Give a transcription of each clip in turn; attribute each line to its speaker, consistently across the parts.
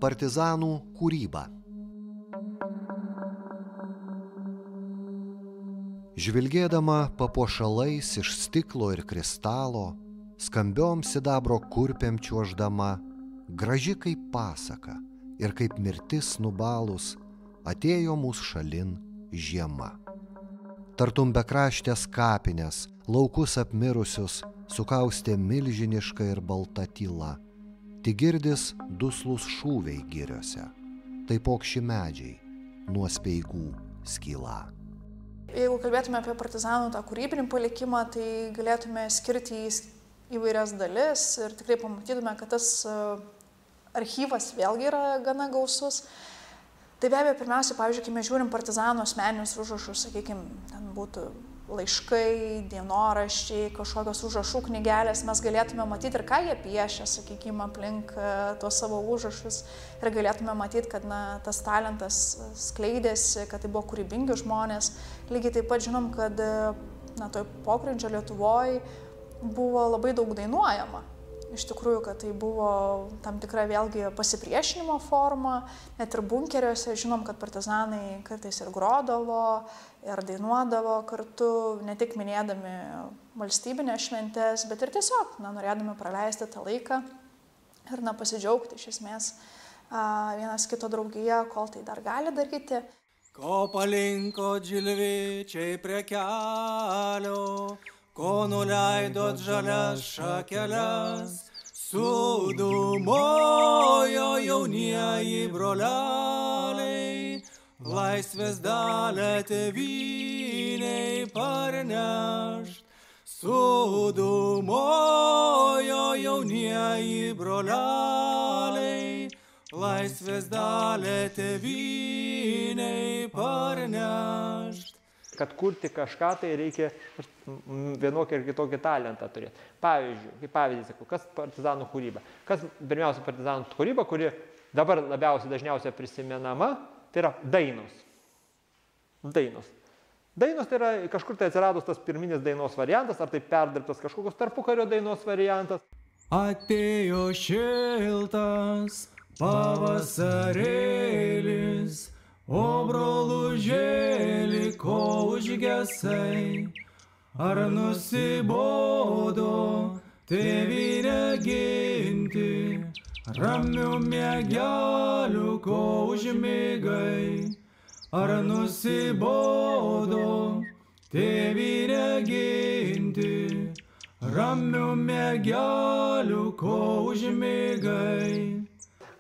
Speaker 1: Partizanų kūryba. Žvilgėdama papuošalais iš stiklo ir kristalo, skambiom sidabro kurpėm čiuoždama, graži kaip pasaka ir kaip mirtis nubalus, atėjo mūsų šalin žiema. Tartum bekraštės kapinės, laukus apmirusius, sukaustė milžiniška ir balta tyla. Tik girdis duslus šūviai giriose, tai pokši medžiai nuo speigų skyla.
Speaker 2: Jeigu kalbėtume apie partizanų tą kūrybinį palikimą, tai galėtume skirti į įvairias dalis ir tikrai pamatytume, kad tas archyvas vėlgi yra gana gausus. Tai be abejo, pirmiausia, pavyzdžiui, kai mes žiūrim partizanų asmeninius užrašus, sakykime, ten būtų laiškai, dienoraščiai, kažkokios užrašų knygelės, mes galėtume matyti ir ką jie piešia, sakykime, aplink tuos savo užrašus ir galėtume matyti, kad tas talentas skleidėsi, kad tai buvo kūrybingi žmonės. Lygiai taip pat žinom, kad toj pogrindžio Lietuvoje buvo labai daug dainuojama. Iš tikrųjų, kad tai buvo tam tikra vėlgi pasipriešinimo forma, net ir bunkeriuose žinom, kad partizanai kartais ir grodavo, ir dainuodavo kartu, ne tik minėdami valstybinės šventės, bet ir tiesiog norėdami praleisti tą laiką ir pasidžiaugti iš esmės vienas kito draugija, kol tai dar gali daryti.
Speaker 3: Ko palinko džilvičiai prie kelio, ko nuleidot žalias šakeles, sudūmojo jaunieji broleliai, laisvės dalę tėvynei parnešt. Sudūmojo jaunieji broleliai, laisvės dalę tėvynei parnešt.
Speaker 4: Kad kurti kažką, tai reikia vienokį ir kitokį talentą turėti. Pavyzdžiui, kaip pavyzdys, kas partizanų kūryba? Kas pirmiausia partizanų kūryba, kuri dabar dažniausiai prisimenama, tai yra dainos. Dainos. Dainos tai yra kažkur tai atsiradus tas pirminis dainos variantas, ar tai perdirbtas kažkokios tarpukario dainos variantas.
Speaker 3: Atėjo šiltas pavasarėlis, o brolužėli, ko užgesai, ar nusibodo tėvynę ginti, ramių miegelių, ko užmigai, ar nusibodo tėvynę ginti, ramių miegelių, ko užmigai.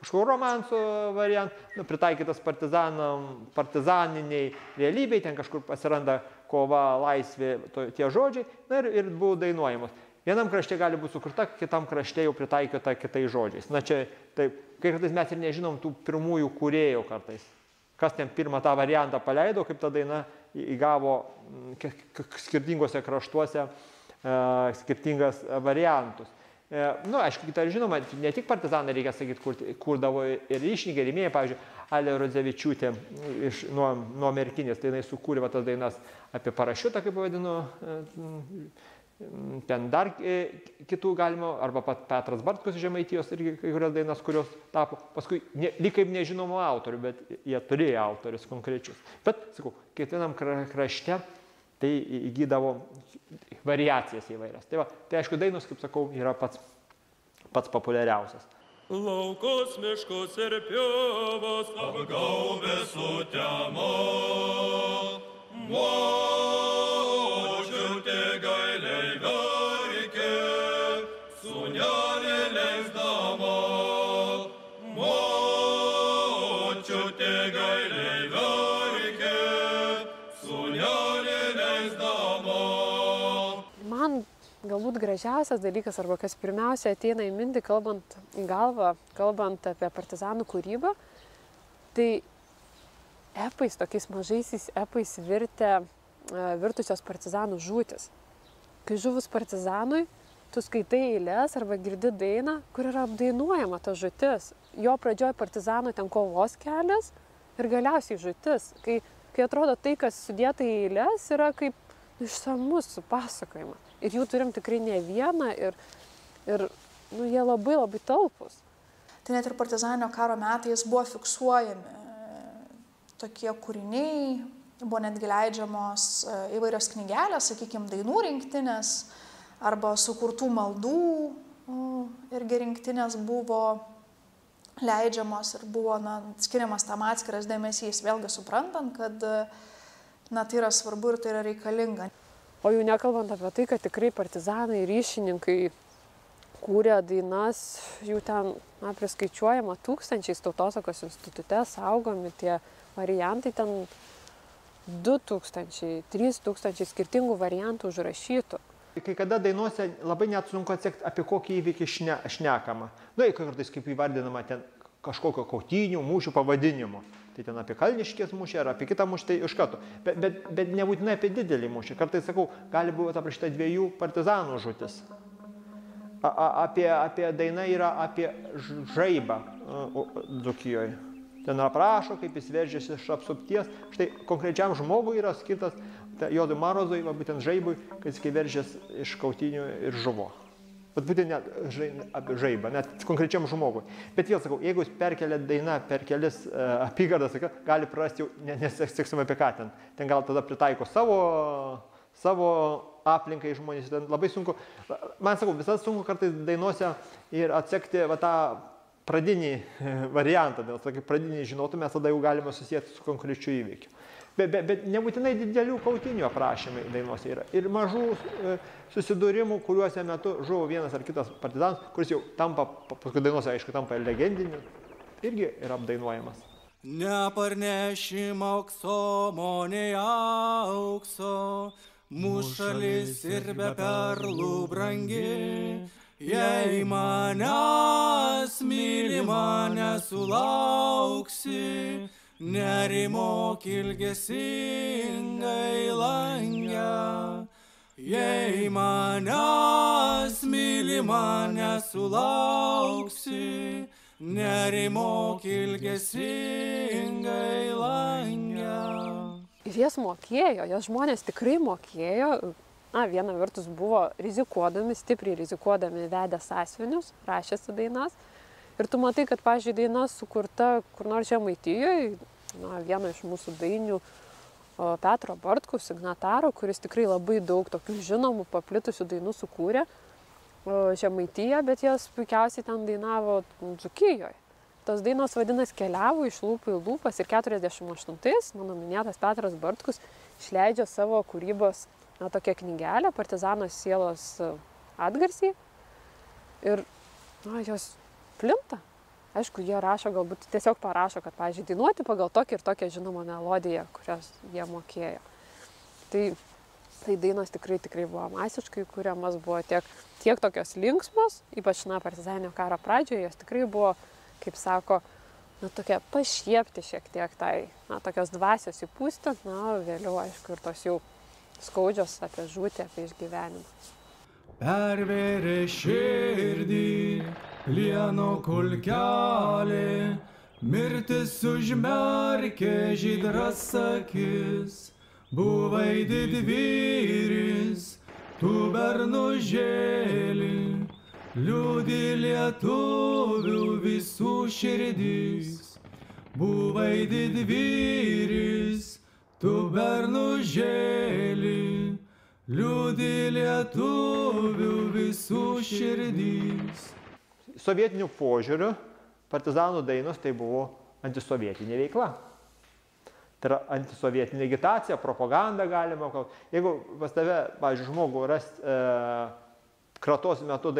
Speaker 4: Kažkokio romanso variantų, pritaikytas partizaniniai realybei, ten kažkur pasiranda kova, laisvė, tie žodžiai, ir buvo dainuojamos. Vienam krašte gali būti sukurta, kitam krašte jau pritaikyta kitais žodžiais. Čia, taip, kai kartais mes ir nežinom tų pirmųjų kūrėjų kartais. Kas ten pirmą tą variantą paleido, kaip ta daina įgavo skirtingose kraštuose skirtingas variantus. Aišku, tai žinoma, ne tik partizanai, reikia sakyti, kurdavo ir ryšiniai gerimieji, pavyzdžiui, Alė Rodzevičiūtė nuo Merkinės, tai jinai sukūrė tas dainas apie parašiutą, kaip vadinu, ten dar kitų galima, arba pat Petras Bartkus iš Žemaitijos irgi kai kurias dainas, kurios tapo, paskui lyg kaip nežinomų autorių, bet jie turėjo autorius konkrečius. Bet, sakau, kiekvienam krašte tai įgydavo variacijas įvairias. Tai aišku, dainos, kaip sakau, yra pats populiariausias.
Speaker 5: Laukus, miškus ir pievas apgaubė sutema, močiutė gailiai verkė, sūnelė leisdama, močiutė gailiai verkė, sūnelė leisdama.
Speaker 6: Man galbūt gražiausias dalykas, arba kas pirmiausia ateina į mintį, kalbant apie partizanų kūrybą, tai epais, tokiais mažaisiais epais virtusios partizanų žūtis. Kai žuvus partizanui, tu skaitai eiles arba girdi dainą, kur yra apdainuojama ta žūtis. Jo pradžioj partizanų ten kovos kelias ir galiausiai žūtis. Kai atrodo tai, kas sudėta į eiles, yra kaip išsamus pasakojimas. Ir jų turim tikrai ne vieną ir jie labai labai talpus.
Speaker 2: tai net ir partizaninio karo metais buvo fiksuojami tokie kūriniai, buvo netgi leidžiamos įvairios knygelės, sakykime, dainų rinktinės arba sukurtų maldų irgi rinktinės buvo leidžiamos ir buvo skiriamas tam atskiras dėmesys, vėlgi suprantant, kad tai yra svarbu ir tai yra reikalinga.
Speaker 6: O jau nekalbant apie tai, kad tikrai partizanai, ryšininkai kūrė dainas, jų ten priskaičiuojama tūkstančiais, Tautosakos institute saugomi tie variantai, ten 2000, 3000 skirtingų variantų užrašytų.
Speaker 4: Kai kada dainuose labai net sunku atsekti, apie kokį įvykį šnekama. Kartais kaip įvardinama ten kažkokio kautynių, mūšių pavadinimu. Tai ten apie Kalniškės mūšį ar apie kitą mūšį, tai iš karto. Bet nebūtinai apie didelį mūšį. Kartais sakau, gali būti aprašyta 2 partizanų žūtis. Apie dainą yra apie žaibą Dzūkijoje. Ten aprašo, kaip jis veržėsi iš apsupties. Štai konkrečiam žmogui yra skirtas Juozui Marozui, būtent žaibui, kad jis veržės iš kautynių ir žuvo. Bet būtent net apie žaibą, net konkrečiam žmogui. Bet vėl sakau, jeigu jis perkelia dainą per kelis apygardas, gali prarasti jau, neseksim apie ką ten. Ten gal tada pritaiko savo aplinkai žmonės. Ten labai sunku. Man sakau, visas sunku kartais dainuose ir atsekti tą pradinį variantą. Dėl to, kai pradinį žinotume, tada jau galime susijęti su konkrečiu įvykiu. Bet nebūtinai didelių kautynių aprašymai dainuose yra. Ir mažų susidūrimų, kuriuose metu žuvo vienas ar kitas partizanas, kuris jau tampa, paskui dainuose, aišku, tampa legendiniu, irgi yra apdainuojamas.
Speaker 3: Neparnešim aukso, nei aukso, mūsų šalis ir be perlų brangi. Jei manęs mylima nesulauksi, nerimok ilgesingai lange. Jei manęs mylima nesulauksi, nerimok ilgesingai lange.
Speaker 6: Ir jas mokėjo, jas žmonės tikrai mokėjo. Viena vertus buvo rizikuodami, stipriai rizikuodami vedė sąsiuvinius, rašėsi dainas. Ir tu matai, kad, pavyzdžiui, daina sukurta kur nors Žemaitijoje, vieno iš mūsų dainių Petro Bartkaus, signataro, kuris tikrai labai daug tokių žinomų, paplitusių dainų sukūrė Žemaitijoje, bet jas puikiausiai ten dainavo Dzūkijoje. Tos dainos vadinasi keliavo iš lūpų į lūpas ir 48-ais, mano minėtas Petras Bartkus, išleidžia savo kūrybos tokią knygelę, partizano sielos atgarsiai. Ir jos plinta. Aišku, jie rašo, galbūt tiesiog parašo, kad, pavyzdžiui, dainuoti pagal tokią ir tokią žinomą melodiją, kurios jie mokėjo. Tai dainos tikrai buvo masiškai kuriamas, buvo tiek tokios linksmos, ypač partizaninio karo pradžioje, jos tikrai buvo, kaip sako, tokia pašiepti šiek tiek tokios dvasios įpūsti, vėliau, aišku, ir tos jau skaudžios apie žūtį, apie išgyvenimą.
Speaker 3: Pervėrė širdį plieno kulkelė, mirtis užmerkė žydras akis. Buvai didvyris, tu bernužėlį, liūdi lietuvių visų širdys. Buvai didvyris, tu bernužėlį, liūdi lietuvių visų širdys.
Speaker 4: Sovietiniu požiūriu partizanų dainos tai buvo antisovietinė veikla. Tai yra antisovietinė agitacija, propaganda galima. Jeigu pas tave, pavyzdžiui, žmogų rasti kratos metu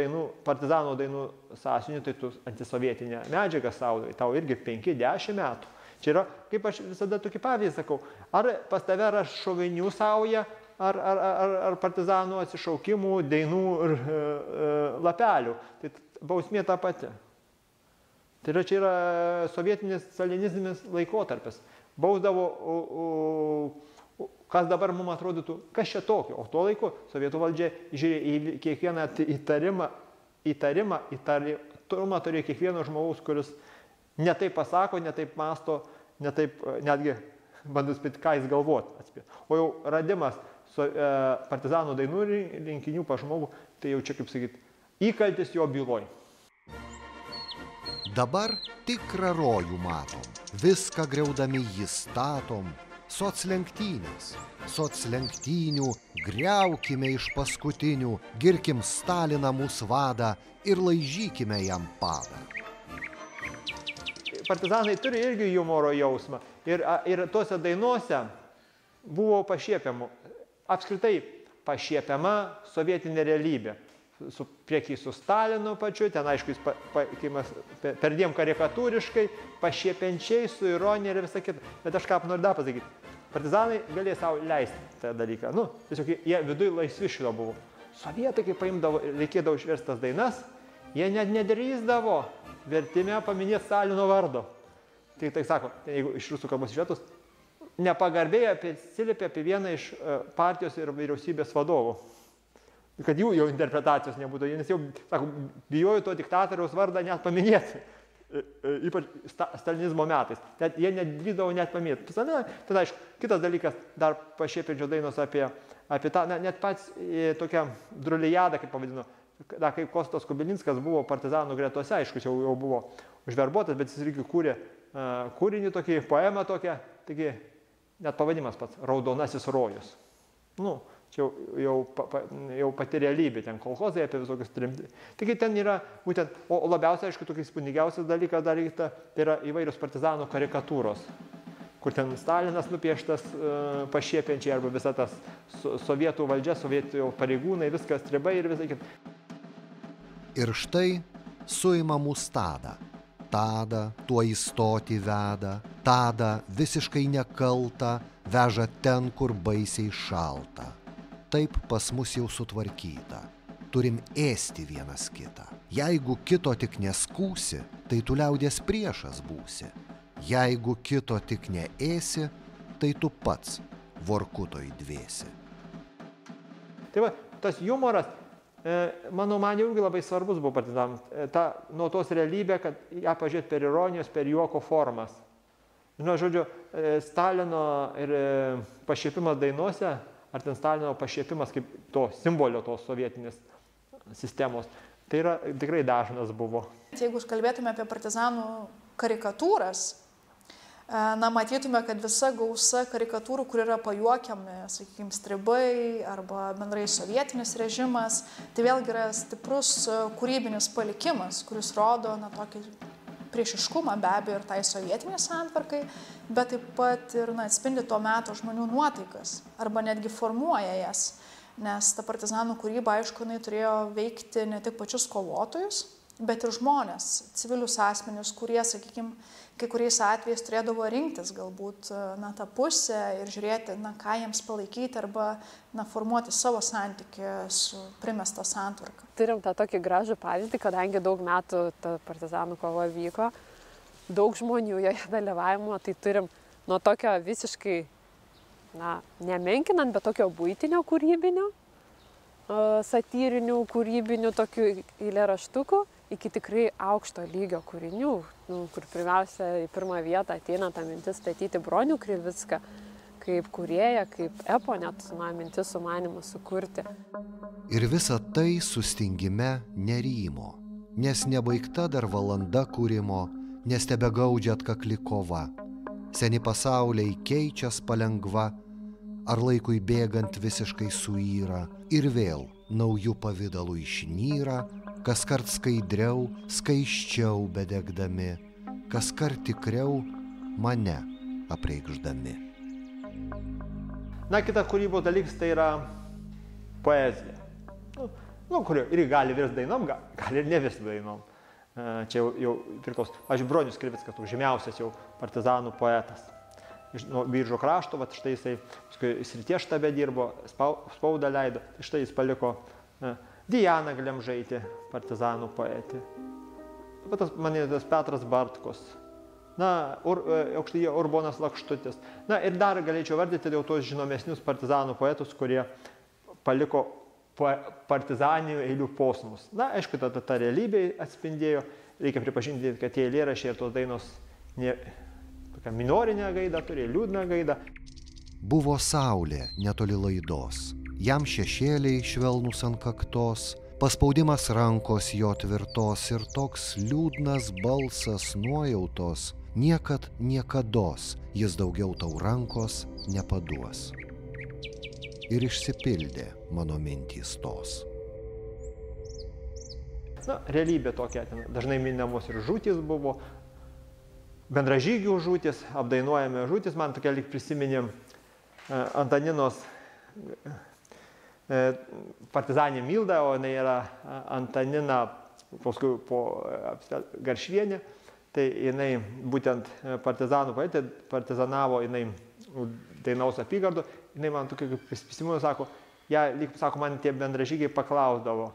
Speaker 4: partizanų dainų sąsiuvinį, tai tu antisovietinę medžiagą saudai, tau irgi 5-10 metų. Čia yra, kaip aš visada tokį pavyzdį sakau, ar pas tave ras šovinių sauja, ar partizanų atsišaukimų, dainų ir lapelių. Tai bausmė ta pati. Tai yra, čia yra sovietinis stalinizminis laikotarpis. Bausdavo, kas dabar mums atrodytų, kas čia tokio. O tuo laiku sovietų valdžia žiūrėjo į kiekvieną įtarimą turėjo kiekvieno žmogaus, kuris netaip pasako, netaip masto, netaip netgi bandau spėti, ką jis galvoti. O jau radimas partizanų dainų rinkinių pas žmogų, tai jau čia, kaip sakyti, įkaltis jo byloj.
Speaker 1: Dabar tikrą rojų matom, viską griaudami jį statom, soclenktynės, soclenktynių, griaukime iš paskutinių, girkim Staliną mūsų vadą ir laižykime jam padą.
Speaker 4: Partizanai turi irgi humoro jausmą ir tuose dainuose buvo pašiepiama, apskritai pašiepiama sovietinė realybė. Priekiai su Stalinu pačiu, ten aišku jis perdėm karikatūriškai, pašiepiančiai, su ironija ir visą kitą. Bet aš ką noriu dar pasakyti, partizanai galėjo savo leisti tą dalyką. Tiesiog jie viduje laisvi šito buvo. Sovietai, kai paimdavo, reikėdavo išverstas dainas, jie net nedrįsdavo vertime paminėti Stalino vardo. Tai sako, jeigu iš rusų kalbos išvertus, nepagarbiai atsiliepė apie vieną iš partijos ir vyriausybės vadovų. Kad jų jau interpretacijos nebūtų, nes jau, sako, bijojo to diktatoriaus vardą net paminėti, ypač stalinizmo metais. Jie nedrįsdavo net paminėti. Tada, aišku, kitas dalykas, dar pašiepiančio dainos apie tą, net pats tokią drulijadą, kaip pavadino, kaip Kostas Kubilinskas buvo partizanų gretose, aišku, jau buvo užverbuotas, bet jis irgi kūrė kūrinį tokį, poemą tokią, taigi net pavadimas pats, Raudonasis rojus. Čia jau pati realybė, ten kolchozai apie visokius tremtį. Taigi ten yra būtent, o labiausiai, aišku, tokiais įspūdingiausias dalykas daryta, tai yra įvairios partizanų karikatūros, kur ten Stalinas nupieštas pašiepiančiai, arba visa tas sovietų valdžia, sovietų pareigūnai, viskas stribai ir visai kitą.
Speaker 1: Ir štai suima mūsų tadą. Tadą tuo įstoti veda, tadą visiškai nekaltą veža ten, kur baisiai šalta. Taip pas mus jau sutvarkyta. Turim ėsti vienas kitą. Jeigu kito tik neskūsi, tai tu liaudies priešas būsi. Jeigu kito tik neėsi, tai tu pats vorkutoj dvėsi.
Speaker 4: Tai va, tas humoras, mano manio, irgi labai svarbus buvo partizanams. Nuo tos realybė, kad ją pažiūrėti per ironijos, per juoko formas. Žodžiu, Stalino ir pašiepimas dainuose, ar ten Stalino pašiepimas kaip to simbolio tos sovietinės sistemos, tai yra tikrai dažnas buvo.
Speaker 2: Jeigu kalbėtume apie partizanų karikatūras, matytume, kad visa gausa karikatūrų, kur yra pajuokiami, sakykime, stribai arba bendrai sovietinis režimas, tai vėlgi yra stiprus kūrybinis palikimas, kuris rodo tokį priešiškumą be abejo ir tai sovietiniai santvarkai, bet taip pat ir atspindi to meto žmonių nuotaikas arba netgi formuoja jas, nes ta partizanų kūryba, aišku, jinai turėjo veikti ne tik pačius kovotojus, bet ir žmonės, civilius asmenius, kurie, sakykime, kai kuriais atvejais turėdavo rinktis galbūt tą pusę ir žiūrėti, ką jiems palaikyti arba formuoti savo santykį su primesta santvarka.
Speaker 6: Turim tą tokį gražų pavyzdį, kadangi daug metų ta partizanų kova vyko, daug žmonių joje dalyvavimo, tai turim nuo tokio visiškai, nemenkinant, bet tokio buitinio kūrybinio, satyrinių kūrybinių tokių eilėraštukų, iki tikrai aukšto lygio kūrinių, kur pirmiausia į pirmą vietą ateina ta mintis statyti Bronių Krivicką kaip kūrėją, kaip epo net mintis sumanymas sukurti.
Speaker 1: Ir visa tai sustingime nerymo, nes nebaigta dar valanda kūrimo, nes tebegaudžia atkakli kova. Seni pasauliai keičias palengva, ar laikui bėgant visiškai suyra, ir vėl naujų pavydalų išnyra, kaskart skaidriau, skaisčiau bedegdami, kaskart tikriau mane apreikšdami.
Speaker 4: Kitas kūrybos dalykas tai yra poezija. Kuri irgi gali virsti dainom, gali ir nevirsti dainom. Čia jau priklauso. Aš Bronius Krivickas, žymiausias jau partizanų poetas. Nuo Biržų krašto, štai jisai srities štabe dirbo, spaudą leido, štai jis paliko Diana Glemžaitė, partizanų poetė. Tas manėtas Petras Bartkus, aukštyje Urbonas Lakštutis. Ir dar galėčiau vardyti jau tos žinomesnius partizanų poetus, kurie paliko partizaninių eilių posmus. Aišku, ta realybė atspindėjo, reikia pripažinti, kad tie eilėraščiai ir tos dainos tokią minorinę gaidą turėjo, liūdną gaidą.
Speaker 1: Buvo saulė netoli laidos, jam šešėliai švelnus ant kaktos, Paspaudimas rankos jo tvirtos ir toks liūdnas balsas nuojautos, niekad niekados jis daugiau tau rankos nepaduos. Ir išsipildė mano mintys tos.
Speaker 4: Na, realybė tokia, dažnai minamos ir žūtys buvo, bendražygių žūtys, apdainuojame žūtys, man tokia lyg prisiminėm Antaninos partizanė Milda, o jinai yra Antanina, paskui po Garšvienė, tai jinai būtent partizanų poetė, partizanavo jinai Dainaus apygardų, jinai man tokia kaip prisimenu, sako, lyg, sako, man tie bendražygiai paklausdavo,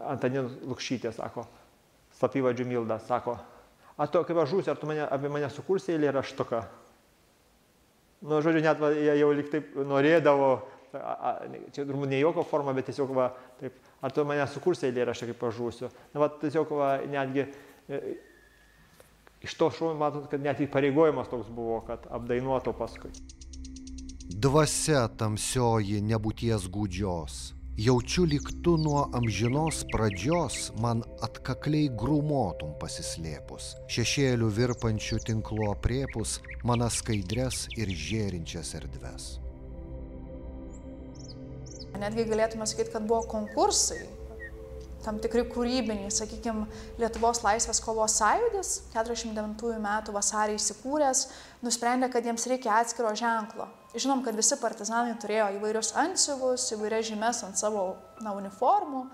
Speaker 4: Antaninos Lukšytė, sako, slapyvardžiu Milda, sako, a tu kaip aš žūsiu, ar tu apie mane sukursi eilėraštuką? Nu, žodžiu, net jie jau lyg taip norėdavo, čia turbūt ne jokio forma, bet tiesiog, va, taip, ar tu mane sukursi eilėraštą, kaip aš žūsiu? Na, va, tiesiog, va, netgi iš to šūnų, matot, kad net įpareigojimas toks buvo, kad apdainuotų paskui.
Speaker 1: Dvasia tamsioji nebūties gūdžios, jaučiu lyg tu nuo amžinos pradžios man atkakliai grūmotum pasislėpus, šešėlių virpančių tinklo apriepus manas skaidres ir žėrinčias erdves.
Speaker 2: Netgi galėtume sakyti, kad buvo konkursai, tam tikri kūrybiniai, sakykime, Lietuvos laisvės kovos sąjūdis, 49 metų vasarį įsikūręs, nusprendė, kad jiems reikia atskiro ženklo. Žinom, kad visi partizanai turėjo įvairius antsiuvus, įvairias žymes ant savo uniformų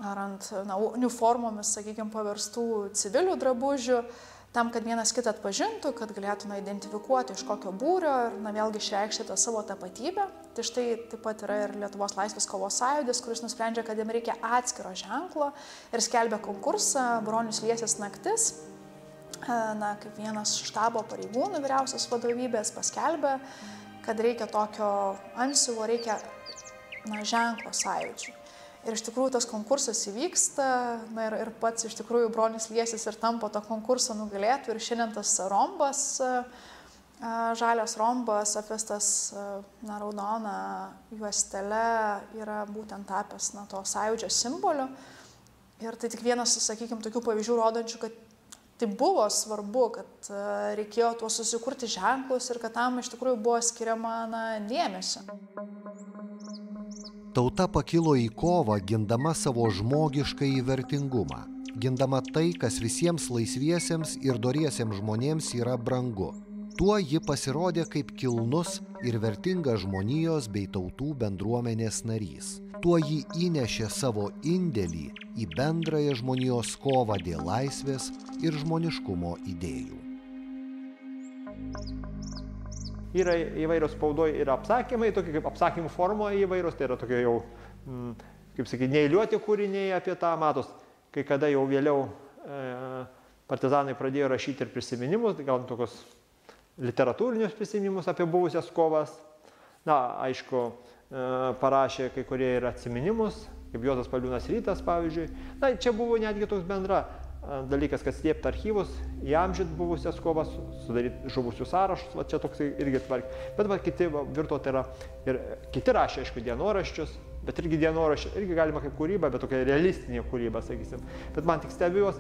Speaker 2: ar ant uniformomis, sakykime, paverstų civilių drabužių, tam, kad vienas kitą atpažintų, kad galėtų identifikuoti iš kokio būrio ir vėlgi išreikšti tą savo tapatybę. Tai štai taip pat yra ir Lietuvos laisvės kovos sąjūdis, kuris nusprendžia, kad jiems reikia atskiro ženklo ir skelbia konkursą Bronius Liesis naktis. Kaip vienas štabo pareigūnų vyriausios vadovybės paskelbė, kad reikia tokio antsiuvo, reikia ženklo sąjūdžiui. Ir iš tikrųjų tas konkursas įvyksta, ir pats iš tikrųjų Bronius Liesis ir tampa to konkurso nugalėtų. Ir šiandien tas rombas, žalias rombas, apvestas raudona juostele, yra būtent tapęs to sąjūdžio simboliu. Ir tai tik vienas, sakykime, tokių pavyzdžių rodančių, kad tai buvo svarbu, kad reikėjo tuos susikurti ženklus ir kad tam iš tikrųjų buvo skiriama dėmesio.
Speaker 1: Tauta pakilo į kovą gindama savo žmogiškąjį vertingumą, gindama tai, kas visiems laisviesiems ir doriesiems žmonėms yra brangu. Tuo ji pasirodė kaip kilnus ir vertingas žmonijos bei tautų bendruomenės narys. Tuo ji įnešė savo indėlį į bendrąją žmonijos kovą dėl laisvės ir žmoniškumo idėjų.
Speaker 4: Yra įvairios spaudoje ir apsakymai, tokie kaip apsakymų formoje įvairios, tai yra tokie jau, kaip sakyti, neįliuoti kūriniai apie tą, matos, kai kada jau vėliau partizanai pradėjo rašyti ir prisiminimus, gal tokios literatūrinius prisiminimus apie buvusias kovas. Na, aišku, parašė kai kurie ir atsiminimus, kaip Juozas Paliūnas Rytas, pavyzdžiui. Na, čia buvo netgi toks bendra dalykas, kad slėpti archyvus, įamžinti buvusias kovas, sudaryti žuvusių sąrašus, va čia toks irgi tvarkė. Bet va kiti virto, tai yra ir kiti rašė, aišku, dienoraščius, bet irgi dienoraščiai, irgi galima kaip kūryba, bet tokia realistinė kūryba, sakysim. Bet man tik stebiuos,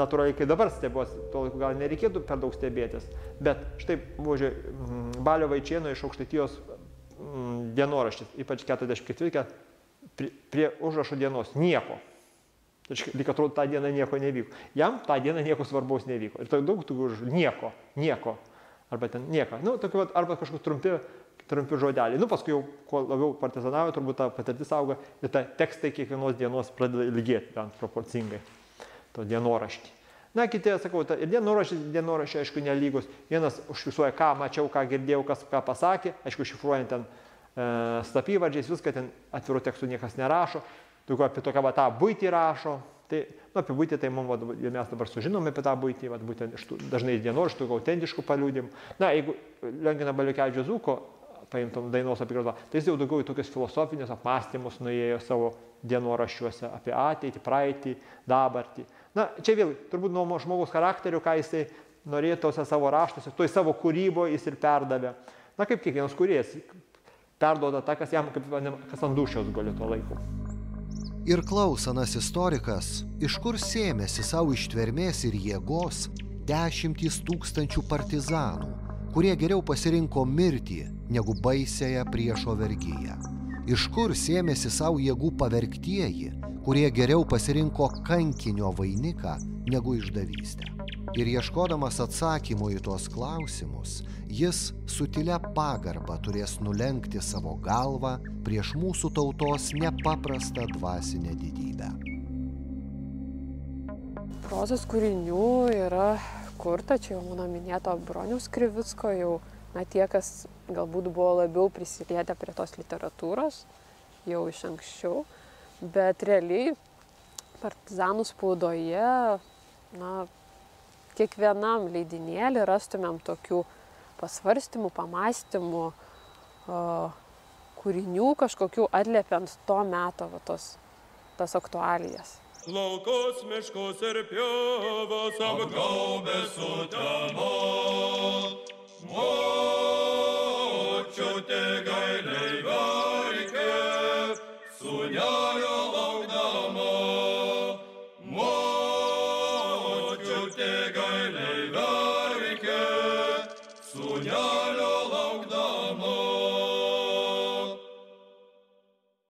Speaker 4: natūraliai, kai dabar stebiuos, to laiku gal nereikėtų per daug stebėtis. Bet štai, Balio Vaičėno iš Aukštaitijos dienoraštis, ypač 44, prie užrašo dienos nieko. Lyg atrodo, tą dieną nieko nevyko. Jam tą dieną nieko svarbaus nevyko. Ir daug tokių nieko, arba ten nieko. Nu, tokiu, arba kažkokie trumpi žodeliai. Nu, paskui jau, kuo labiau partizanavo, turbūt ta patirtis auga ir ta tekstai kiekvienos dienos pradeda ilgėti, ten proporcingai, to dienoraštį. Na, kiti, sakau, ir dienoraščiai, aišku, nelygus. Vienas užfiksuoja, ką mačiau, ką girdėjau, ką pasakė, aišku, šifruojant ten slapyvardžiais, viską ten atvirų tekstų niekas nerašo. Daugiau apie tokią tą buitį rašo. Tai, apie buitį, tai mes dabar sužinome apie tą buitį, būtent iš tų dažnai dienoraščių, tokių autentiškų paliudimų. Na, jeigu Liongino Baliukevičiaus Dzūko paimtum Dainos apygardą, tai jis jau daugiau į tokius filosofinius apmąstymus nuėjo savo dienoraščiuose apie ateitį, praeitį, dabartį. Na, čia vėl, turbūt nuo žmogaus charakterio, ką jisai norėjo tose savo raštuose, toj savo kūryboje jis ir perdavė. Na, kaip kiekvienas kūrėjas, perduoda tą, kas jam, kas ant dūšios guli tuo laiku.
Speaker 1: Ir klausanas istorikas, iš kur sėmėsi savo ištvermės ir jėgos 10 000 partizanų, kurie geriau pasirinko mirtį negu baisiąją priešo vergyją. Iš kur sėmėsi savo jėgų pavergtieji, kurie geriau pasirinko kankinio vainiką negu išdavystę. Ir ieškodamas atsakymų į tuos klausimus, jis sutilia pagarba turės nulenkti savo galvą prieš mūsų tautos nepaprastą dvasinę didybę.
Speaker 6: Prozos kūrinių yra kurta, čia jau mano minėto Broniaus Krivicko, jau tie, kas galbūt buvo labiau prisilietę prie tos literatūros, jau iš anksčiau, bet realiai partizanų spaudoje, kiekvienam leidinėlį rastumėm tokių pasvarstymų, pamastymų, kūrinių kažkokių atliepiant to meto tas aktualijas.
Speaker 5: Laukus, miškus ir pievas apgaubė sutema, močiutė gailiai verkė, sūnelio laukdama. Močiutė gailiai verkė, sūnelio